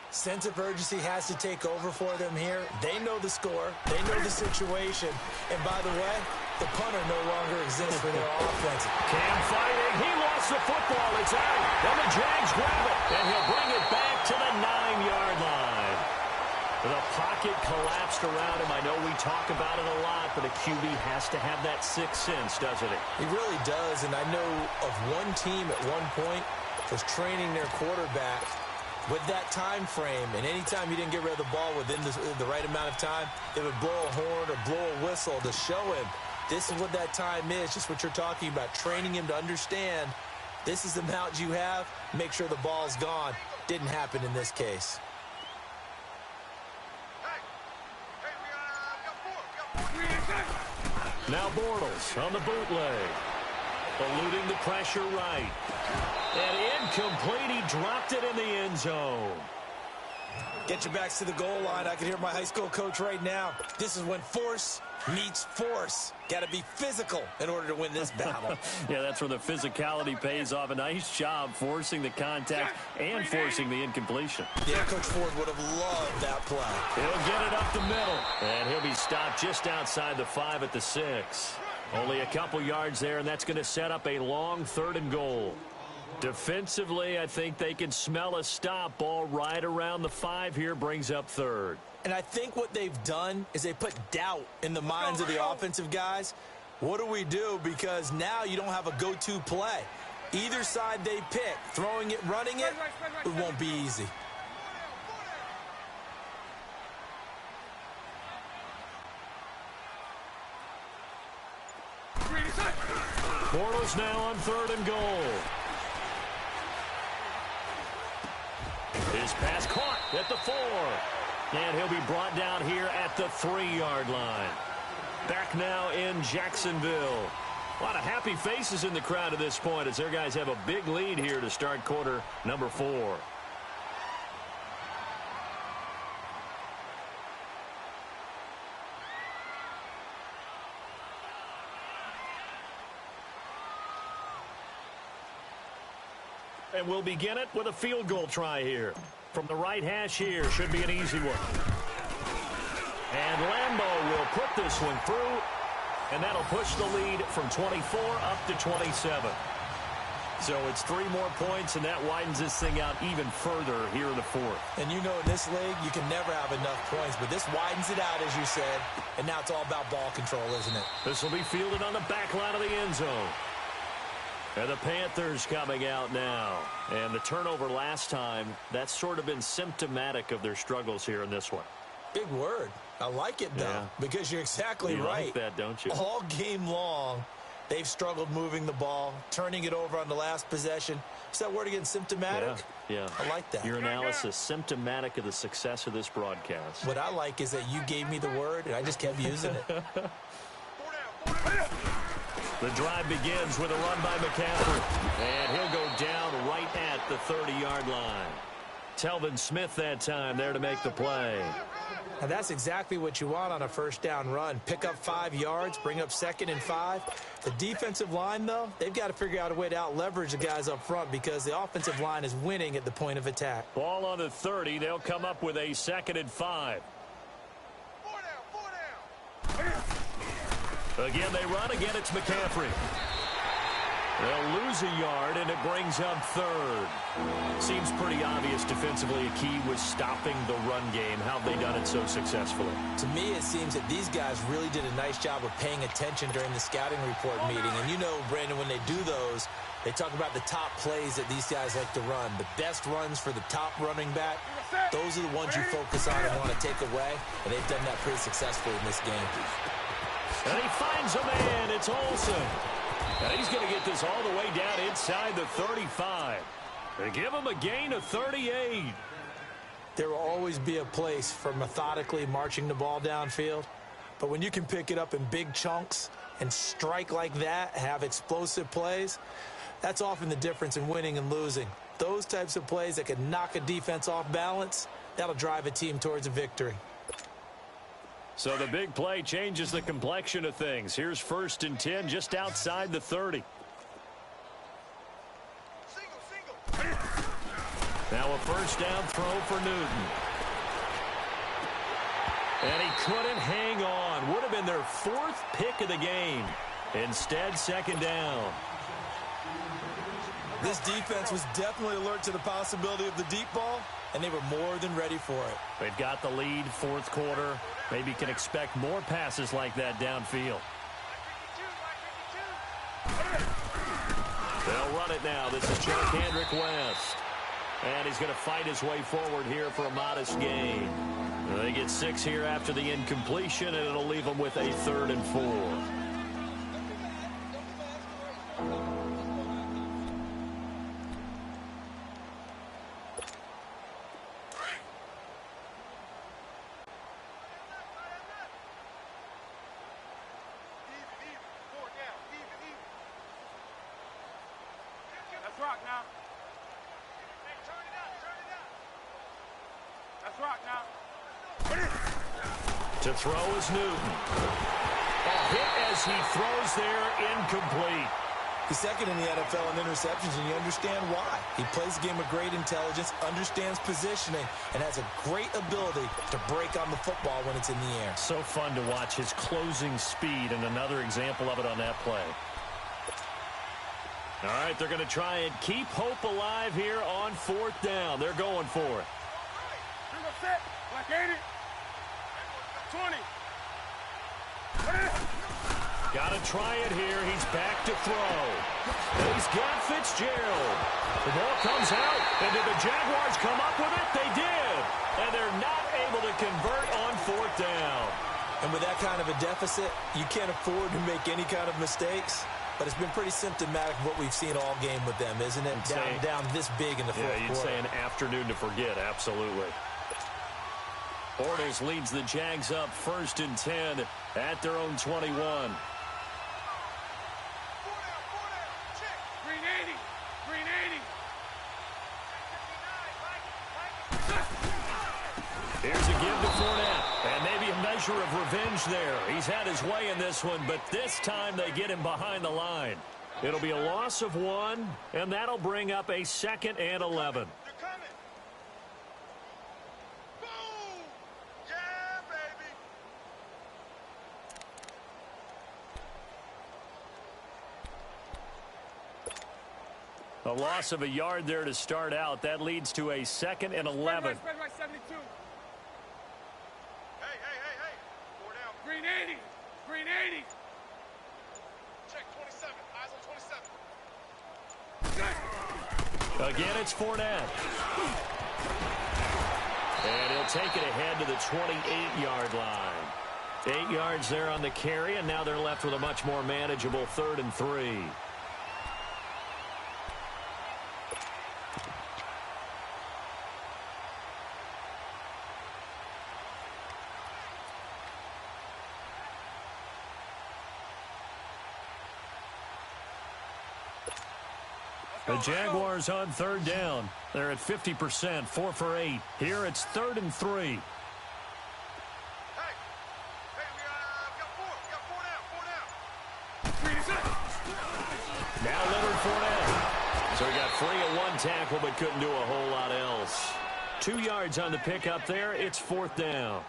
D: Sense of urgency has to take over for them here. They know the score. They know the situation. And by the way, the punter no longer exists for their offense.
C: Cam fighting. He lost the football. It's out. Then the Jags grab it. And he'll bring it back to the 9-yard line. The pocket collapsed around him. I know we talk about it a lot, but a QB has to have that sixth sense, doesn't it?
D: He really does. And I know of one team at one point was training their quarterback with that time frame, and anytime you didn't get rid of the ball within the right amount of time, they would blow a horn or blow a whistle to show him this is what that time is, just what you're talking about, training him to understand this is the amount you have, make sure the ball's gone. Didn't happen in this case.
C: Now Bortles on the bootleg. Eluding the pressure right. And incomplete. He dropped it in the end zone.
D: Get your backs to the goal line. I can hear my high school coach right now. This is when force meets force. Got to be physical in order to win this battle.
C: Yeah, that's where the physicality pays off. A nice job forcing the contact and forcing the incompletion.
D: Yeah, Coach Ford would have loved that play.
C: He'll get it up the middle. And he'll be stopped just outside the 5 at the 6. Only a couple yards there, and that's going to set up a long 3rd and goal. Defensively, I think they can smell a stop. Ball right around the 5 here, brings up 3rd.
D: And I think what they've done is they put doubt in the minds of the offensive guys. What do we do? Because now you don't have a go-to play. Either side they pick, throwing it, running it, it won't be easy.
C: Bortles now on 3rd and goal. His pass caught at the 4. And he'll be brought down here at the 3-yard line. Back now in Jacksonville. A lot of happy faces in the crowd at this point as their guys have a big lead here to start quarter number 4. And we'll begin it with a field goal try here. From the right hash here, should be an easy one. And Lambeau will put this one through, and that'll push the lead from 24 up to 27. So it's 3 more points, and that widens this thing out even further here in the 4th.
D: And you know in this league, you can never have enough points, but this widens it out, as you said, and now it's all about ball control, isn't it?
C: This will be fielded on the back line of the end zone. And the Panthers coming out now. And the turnover last time, that's sort of been symptomatic of their struggles here in this one.
D: Big word. I like it, though, because you're exactly right.
C: You like that, don't you?
D: All game long, they've struggled moving the ball, turning it over on the last possession. Is that word again, symptomatic?
C: Yeah.
D: I like that.
C: Your analysis, symptomatic of the success of this broadcast.
D: What I like is that you gave me the word, and I just kept using it.
C: The drive begins with a run by McCaffrey. And he'll go down right at the 30-yard line. Telvin Smith that time there to make the play.
D: Now that's exactly what you want on a first down run. Pick up 5 yards, bring up 2nd and 5. The defensive line, though, they've got to figure out a way to out-leverage the guys up front because the offensive line is winning at the point of attack.
C: Ball on the 30. They'll come up with a 2nd and 5.
E: 4 down.
C: Again, they run. Again, it's McCaffrey. They'll lose a yard, and it brings up 3rd. Seems pretty obvious defensively a key was stopping the run game. How have they done it so successfully?
D: To me, it seems that these guys really did a nice job of paying attention during the scouting report meeting. And you know, Brandon, when they do those, they talk about the top plays that these guys like to run. The best runs for the top running back, those are the ones you focus on and want to take away. And they've done that pretty successfully in this game.
C: And he finds a man. It's Olsen. And he's going to get this all the way down inside the 35. They give him a gain of 38.
D: There will always be a place for methodically marching the ball downfield. But when you can pick it up in big chunks and strike like that, have explosive plays, that's often the difference in winning and losing. Those types of plays that can knock a defense off balance, that'll drive a team towards a victory.
C: So the big play changes the complexion of things. Here's 1st and 10 just outside the 30. Now Now a first down throw for Newton. And he couldn't hang on. Would have been their 4th pick of the game. Instead, second down.
D: This defense was definitely alert to the possibility of the deep ball, and they were more than ready for it.
C: They've got the lead, 4th quarter. Maybe can expect more passes like that downfield. They'll run it now. This is Chuck Hendrick West. And he's going to fight his way forward here for a modest gain. They get 6 here after the incompletion, and it'll leave them with a 3rd and 4.
E: Let's rock now. Turn it up. Let's rock now.
C: To throw is Newton. A hit as he throws there, incomplete.
D: He's second in the NFL in interceptions, and you understand why. He plays a game of great intelligence, understands positioning, and has a great ability to break on the football when it's in the air.
C: So fun to watch his closing speed, and another example of it on that play. All right, they're going to try and keep hope alive here on 4th down. They're going for it.
E: You're going to set like 80. 20.
C: Got to try it here. He's back to throw. He's got Fitzgerald. The ball comes out, and did the Jaguars come up with it? They did. And they're not able to convert on 4th down.
D: And with that kind of a deficit, you can't afford to make any kind of mistakes. But it's been pretty symptomatic of what we've seen all game with them, isn't it? Down this big in the 4th quarter.
C: Yeah, you'd say an afternoon to forget, absolutely. Bortles leads the Jags up 1st and 10 at their own 21.
E: Green 80. Green 80.
C: Here's a give to Fournette. And maybe a measure of revenge there. He's had his way in this one, but this time they get him behind the line. It'll be a loss of 1, and that'll bring up a 2nd and 11.
E: They're coming. Boom. Yeah, baby.
C: A loss of a yard there to start out. That leads to a 2nd and 11.
E: Spread right 72. Hey. 4 down. Green 80. Green 80. Check 27. Eyes on 27.
C: Again, it's Fournette. And he'll take it ahead to the 28-yard line. 8 yards there on the carry, and now they're left with a much more manageable 3rd and 3. The Jaguars on 3rd down. They're at 50%, 4 for 8. Here it's 3rd and 3.
E: Hey, we got 4. We got 4 down. 4 down.
C: Now Leonard Fournette. So he got free of 1 tackle but couldn't do a whole lot else. 2 yards on the pickup there. It's 4th down.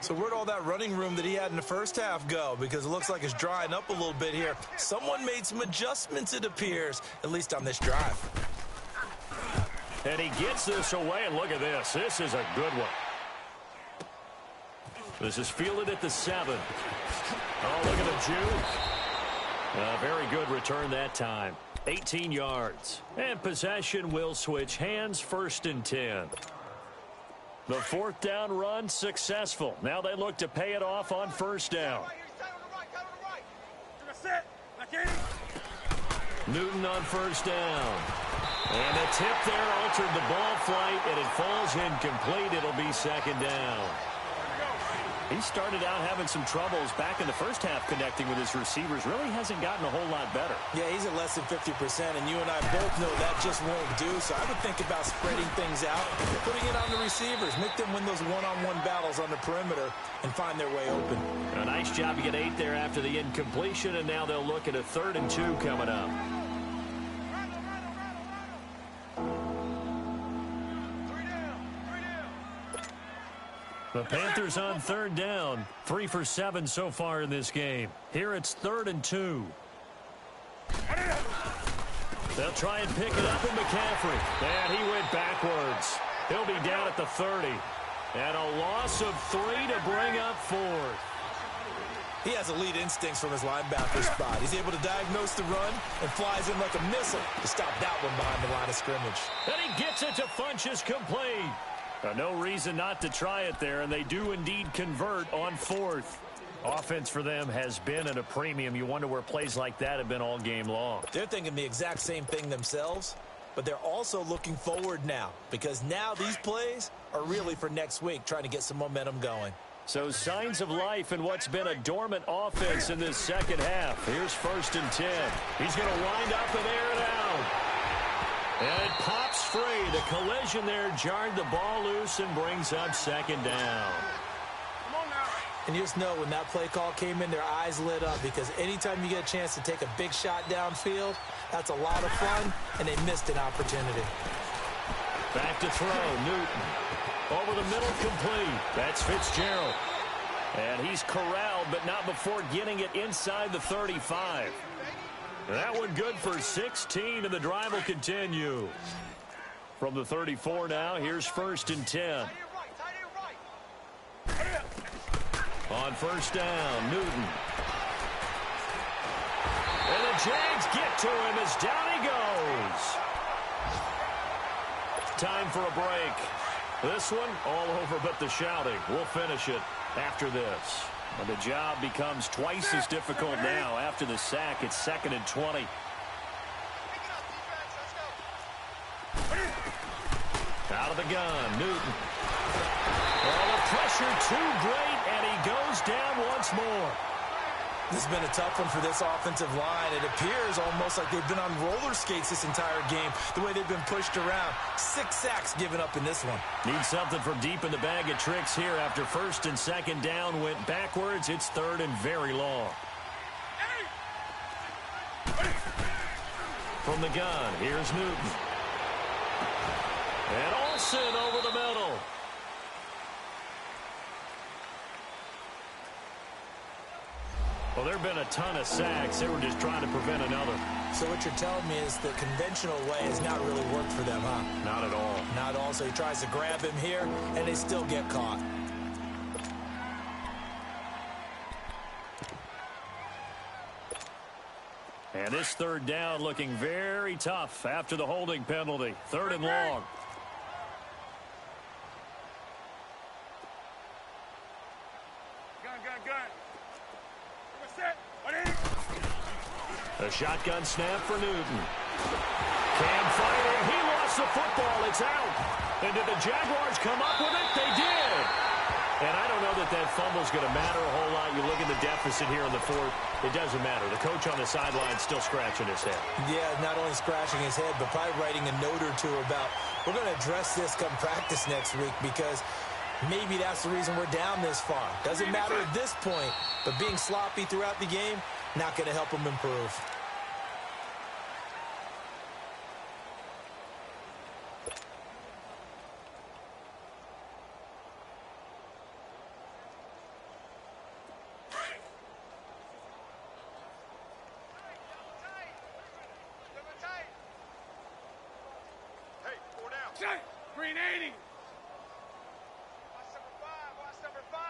D: So where'd all that running room that he had in the first half go? Because it looks like it's drying up a little bit here. Someone made some adjustments, it appears, at least on this drive.
C: And he gets this away, and look at this. This is a good one. This is fielded at the 7. Oh, look at the juke. Very good return that time. 18 yards. And possession will switch hands, 1st and 10. The 4th down run successful. Now they look to pay it off on 1st down. Newton on 1st down. And a tip there altered the ball flight, and it falls incomplete. It'll be 2nd down. He started out having some troubles back in the first half connecting with his receivers. Really hasn't gotten a whole lot better.
D: Yeah, he's at less than 50%, and you and I both know that just won't do. So I would think about spreading things out, putting it on the receivers, make them win those one-on-one battles on the perimeter and find their way open.
C: A nice job to get 8 there after the incompletion, and now they'll look at a 3rd and 2 coming up. The Panthers on third down. 3 for 7 so far in this game. Here it's 3rd and 2. They'll try and pick it up in McCaffrey. And he went backwards. He'll be down at the 30. And a loss of 3 to bring up 4th.
D: He has elite instincts from his linebacker spot. He's able to diagnose the run and flies in like a missile to stop that one behind the line of scrimmage.
C: And he gets it to Funchess complete. No reason not to try it there, and they do indeed convert on 4th. Offense for them has been at a premium. You wonder where plays like that have been all game long.
D: They're thinking the exact same thing themselves, but they're also looking forward now because now these plays are really for next week, trying to get some momentum going.
C: So signs of life in what's been a dormant offense in this second half. Here's 1st and 10. He's going to wind up and air it out. And it pops free. The collision there jarred the ball loose and brings up 2nd down.
D: And you just know when that play call came in, their eyes lit up because anytime you get a chance to take a big shot downfield, that's a lot of fun, and they missed an opportunity.
C: Back to throw, Newton. Over the middle, complete. That's Fitzgerald. And he's corralled, but not before getting it inside the 35. That one good for 16, and the drive will continue. From the 34 now, here's 1st and 10. On 1st down, Newton. And the Jags get to him as down he goes. Time for a break. This one all over but the shouting. We'll finish it after this. And the job becomes twice as difficult now after the sack. It's 2nd and 20. Out of the gun, Newton. Oh, the pressure too great, and he goes down once more.
D: This has been a tough one for this offensive line. It appears almost like they've been on roller skates this entire game, the way they've been pushed around. 6 sacks given up in this one.
C: Need something from deep in the bag of tricks here after 1st and 2nd down went backwards. It's 3rd and very long. From the gun, here's Newton. And Olsen over the middle. Well, there have been a ton of sacks. They were just trying to prevent another.
D: So what you're telling me is the conventional way has not really worked for them, huh?
C: Not at all.
D: Not at all. So he tries to grab him here, and they still get caught.
C: And this 3rd down looking very tough after the holding penalty. 3rd and long. A shotgun snap for Newton. Cam fighting. He lost the football. It's out. And did the Jaguars come up with it? They did. And I don't know that that fumble's going to matter a whole lot. You look at the deficit here in the 4th. It doesn't matter. The coach on the sideline still scratching his head.
D: Yeah, not only scratching his head, but probably writing a note or two about, we're going to address this come practice next week because maybe that's the reason we're down this far. Doesn't matter at this point, but being sloppy throughout the game, not going to help them improve.
E: Green 80. Watch number 5. Watch number 5.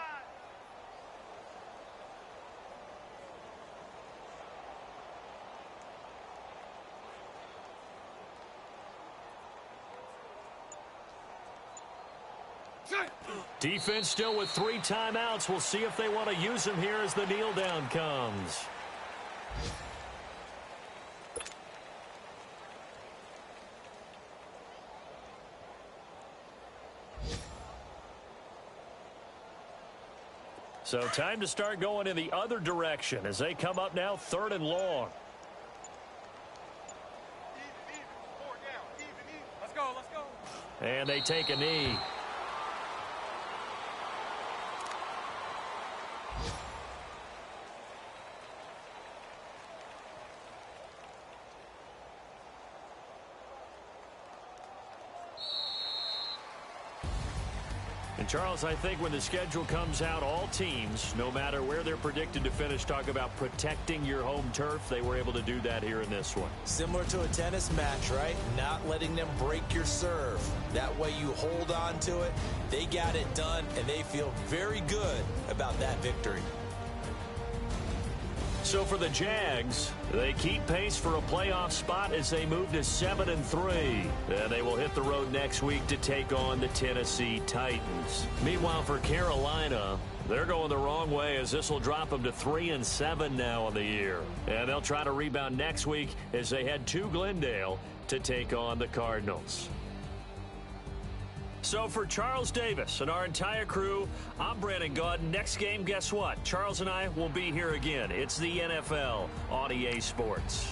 C: Defense still with 3 timeouts. We'll see if they want to use them here as the kneel down comes. So time to start going in the other direction as they come up now 3rd and long.
E: Even. 4 down. Even. Let's go. Let's go.
C: And they take a knee. And, Charles, I think when the schedule comes out, all teams, no matter where they're predicted to finish, talk about protecting your home turf. They were able to do that here in this one.
D: Similar to a tennis match, right? Not letting them break your serve. That way you hold on to it. They got it done, and they feel very good about that victory.
C: So for the Jags, they keep pace for a playoff spot as they move to 7-3. Then they will hit the road next week to take on the Tennessee Titans. Meanwhile, for Carolina, they're going the wrong way as this will drop them to 3-7 now on the year. And they'll try to rebound next week as they head to Glendale to take on the Cardinals. So for Charles Davis and our entire crew, I'm Brandon Gaudin. Next game, guess what? Charles and I will be here again. It's the NFL on EA Sports.